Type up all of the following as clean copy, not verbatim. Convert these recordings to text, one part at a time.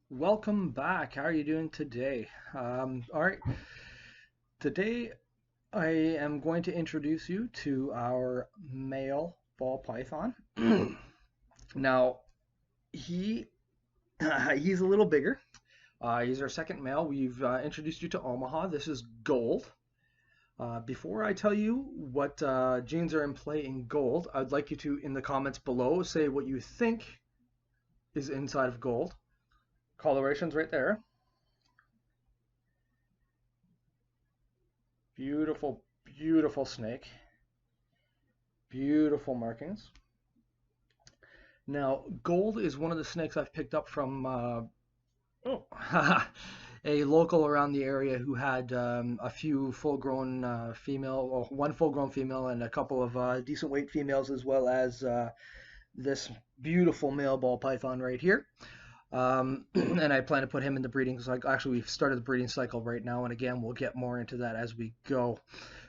Welcome back. How are you doing today? All right. Today I am going to introduce you to our male ball python. Now he he's a little bigger. He's our second male. We've introduced you to Omaha. This is Gold. Before I tell you what genes are in play in Gold, I'd like you to, in the comments below, say what you think is inside of Gold. Coloration's right there. Beautiful, beautiful snake. Beautiful markings. Now, Gold is one of the snakes I've picked up from oh, a local around the area who had a few full-grown female, or one full-grown female, and a couple of decent weight females, as well as this beautiful male ball python right here. And I plan to put him in the breeding cycle. Actually, we've started the breeding cycle right now, and again, we'll get more into that as we go.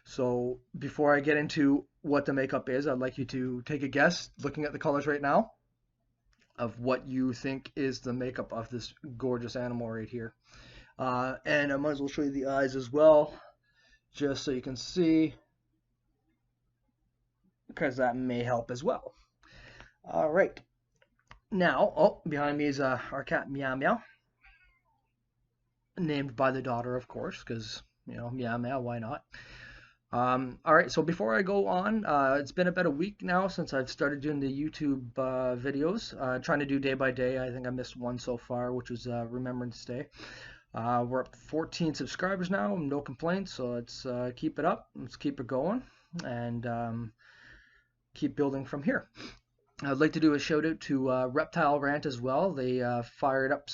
So before I get into what the makeup is, I'd like you to take a guess, looking at the colors right now, of what you think is the makeup of this gorgeous animal right here. And I might as well show you the eyes as well, just so you can see, because that may help as well. All right. Now, oh, behind me is our cat Meow Meow, named by the daughter, of course, because, Meow Meow, why not? All right, so before I go on, it's been about a week now since I've started doing the YouTube videos, trying to do day by day. I think I missed one so far, which was Remembrance Day. We're up to 14 subscribers now, no complaints, so let's keep it up, let's keep it going, and keep building from here. I'd like to do a shout out to Reptile Rant as well. They fired up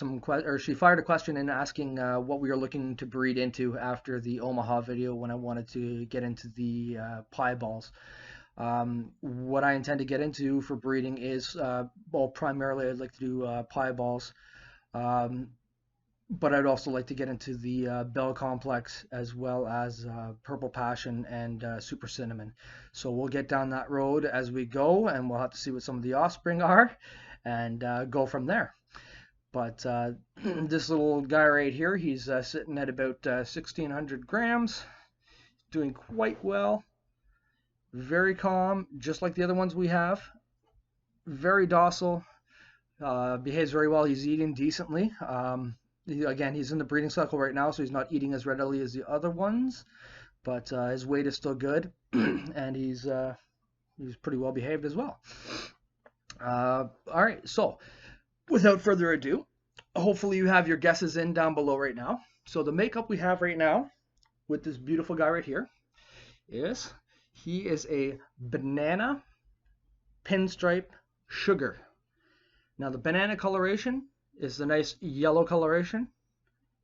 she fired a question in asking what we are looking to breed into after the Omaha video when I wanted to get into the pieballs. What I intend to get into for breeding is, well, primarily I'd like to do pieballs. But I'd also like to get into the Bell Complex, as well as Purple Passion and Super Cinnamon. So we'll get down that road as we go, and we'll have to see what some of the offspring are and go from there. But this little guy right here, he's sitting at about 1,600 grams, doing quite well. Very calm, just like the other ones we have. Very docile, behaves very well. He's eating decently. Again, he's in the breeding cycle right now, so he's not eating as readily as the other ones, but his weight is still good, and he's pretty well behaved as well. All right, so without further ado, hopefully you have your guesses in down below right now. So the makeup we have right now with this beautiful guy right here is he is a banana pinstripe sugar. Now the banana coloration is the nice yellow coloration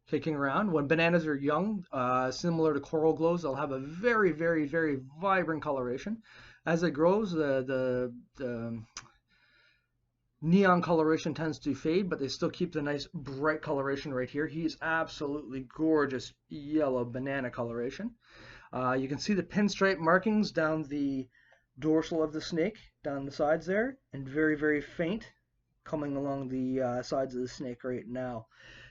kicking around. When bananas are young, similar to coral glows, they'll have a very, very, very vibrant coloration. As it grows, the neon coloration tends to fade, but they still keep the nice bright coloration right here. He's absolutely gorgeous yellow banana coloration. You can see the pinstripe markings down the dorsal of the snake, down the sides there, and very, very faint coming along the sides of the snake right now.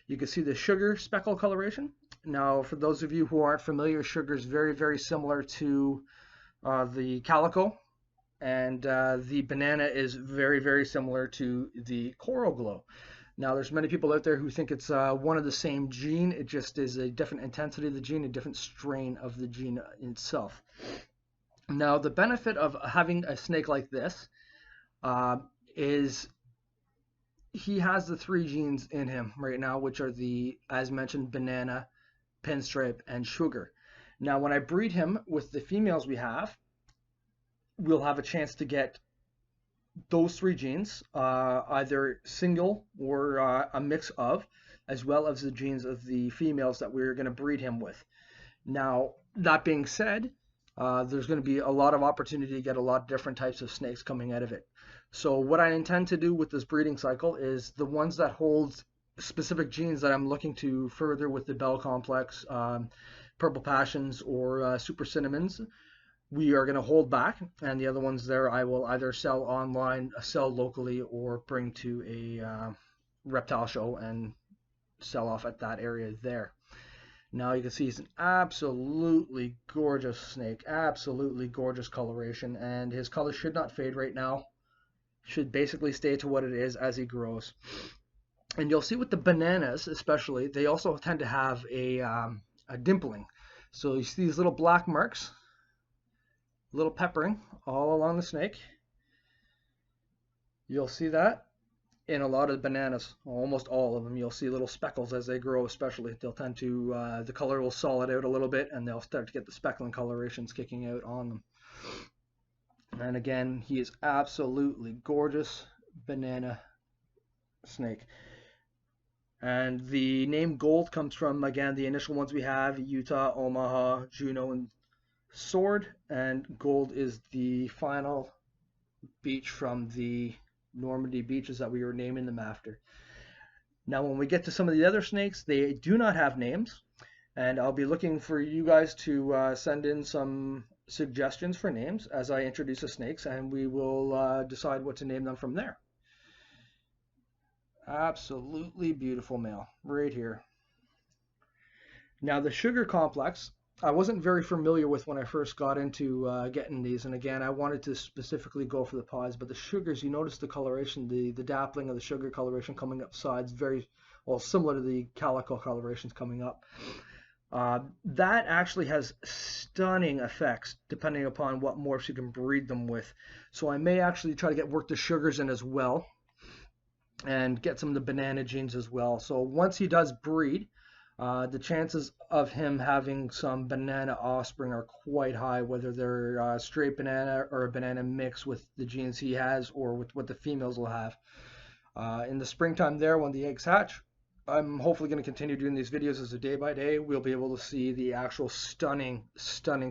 You can see the sugar speckle coloration. Now, for those of you who aren't familiar, sugar is very, very similar to the calico, and the banana is very, very similar to the coral glow. Now, there's many people out there who think it's one of the same gene. It just is a different intensity of the gene, a different strain of the gene itself. Now, the benefit of having a snake like this is he has the three genes in him right now, which are the, as mentioned, banana, pinstripe, and sugar. Now, when I breed him with the females we have, we'll have a chance to get those three genes, either single or a mix of, as well as the genes of the females that we're going to breed him with. Now, that being said, there's going to be a lot of opportunity to get a lot of different types of snakes coming out of it. So what I intend to do with this breeding cycle is the ones that hold specific genes that I'm looking to further with the Bell Complex, Purple Passions, or Super Cinnamons, we are going to hold back, and the other ones there I will either sell online, sell locally, or bring to a reptile show and sell off at that area there. Now you can see he's an absolutely gorgeous snake, absolutely gorgeous coloration, and his color should not fade right now. Should basically stay to what it is as he grows. And you'll see with the bananas, especially, they also tend to have a dimpling. So you see these little black marks, little peppering all along the snake. You'll see that in a lot of bananas, almost all of them. You'll see little speckles as they grow, especially. They'll tend to, the color will solid out a little bit, and they'll start to get the speckling colorations kicking out on them. And again, he is absolutely gorgeous banana snake. And the name Gold comes from, again, the initial ones we have, Utah, Omaha, Juneau, and Sword. And Gold is the final beach from the Normandy beaches that we were naming them after. Now, when we get to some of the other snakes, they do not have names. And I'll be looking for you guys to send in some suggestions for names as I introduce the snakes, and we will decide what to name them from there. Absolutely beautiful male right here. Now the sugar complex, I wasn't very familiar with when I first got into getting these, and again I wanted to specifically go for the pies, but the sugars, you notice the coloration, the dappling of the sugar coloration coming up sides, very well similar to the calico colorations coming up. That actually has stunning effects depending upon what morphs you can breed them with. So I may actually try to work the sugars in as well, and get some of the banana genes as well. So once he does breed, the chances of him having some banana offspring are quite high, whether they're straight banana or a banana mix with the genes he has or with what the females will have. In the springtime there, when the eggs hatch, I'm hopefully going to continue doing these videos as a day by day. We'll be able to see the actual stunning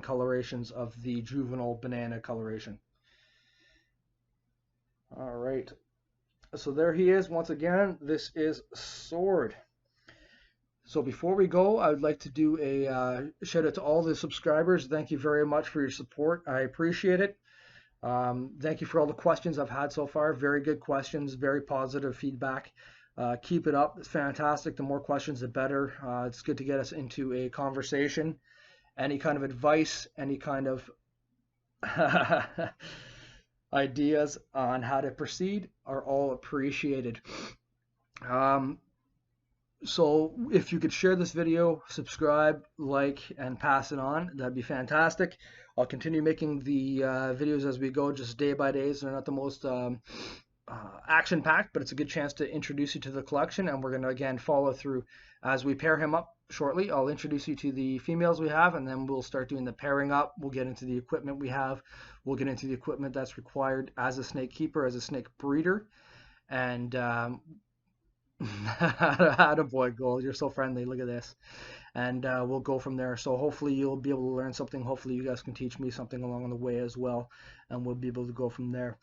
colorations of the juvenile banana coloration. All right. So there he is once again. This is Sword. So before we go, I would like to do a shout out to all the subscribers. Thank you very much for your support. I appreciate it. Thank you for all the questions I've had so far. Very good questions, very positive feedback. Keep it up. It's fantastic. The more questions, the better. It's good to get us into a conversation. Any kind of advice, any kind of ideas on how to proceed are all appreciated. So if you could share this video, subscribe, like, and pass it on, that'd be fantastic. I'll continue making the videos as we go, just day by day. So they're not the most action-packed, but it's a good chance to introduce you to the collection, and we're going to again follow through as we pair him up shortly. I'll introduce you to the females we have, and then we'll start doing the pairing up. We'll get into the equipment we have. We'll get into the equipment that's required as a snake keeper, as a snake breeder, and attaboy, Gold, you're so friendly. Look at this. And we'll go from there. So hopefully you'll be able to learn something. Hopefully you guys can teach me something along the way as well, and we'll be able to go from there.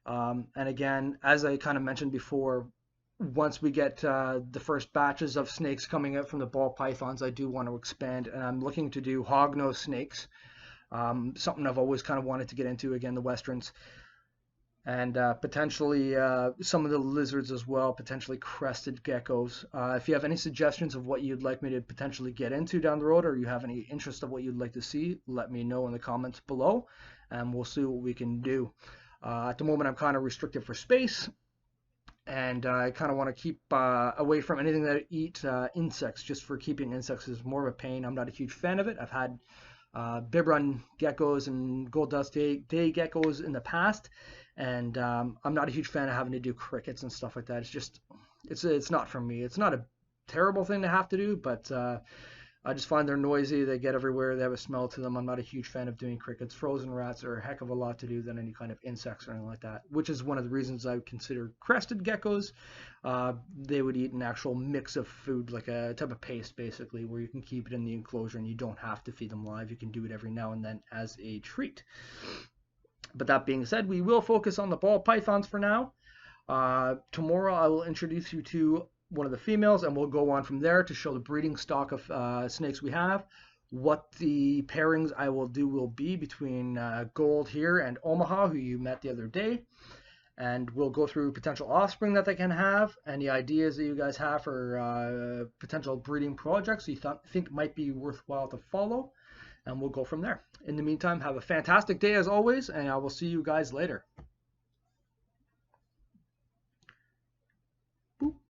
And again, as I kind of mentioned before, once we get the first batches of snakes coming out from the ball pythons, I do want to expand, and I'm looking to do hognose snakes, something I've always kind of wanted to get into, again, the westerns, and potentially some of the lizards as well, potentially crested geckos. If you have any suggestions of what you'd like me to potentially get into down the road, or you have any interest of what you'd like to see, let me know in the comments below, and we'll see what we can do. At the moment, I'm kind of restricted for space, and I kind of want to keep away from anything that eat insects. Just for keeping insects is more of a pain. I'm not a huge fan of it. I've had bibrun geckos and gold dust day geckos in the past, and I'm not a huge fan of having to do crickets and stuff like that. It's just, it's not for me. It's not a terrible thing to have to do, but I just find they're noisy. They get everywhere. They have a smell to them. I'm not a huge fan of doing crickets. Frozen rats are a heck of a lot to do than any kind of insects or anything like that, which is one of the reasons I would consider crested geckos. They would eat an actual mix of food, like a type of paste, basically, where you can keep it in the enclosure and you don't have to feed them live. You can do it every now and then as a treat. But that being said, we will focus on the ball pythons for now. Tomorrow I will introduce you to one of the females, and we'll go on from there to show the breeding stock of snakes we have, what the pairings I will do will be between Gold here and Omaha, who you met the other day, and we'll go through potential offspring that they can have, any ideas that you guys have for potential breeding projects you think might be worthwhile to follow, and we'll go from there. In the meantime, have a fantastic day as always, and I will see you guys later.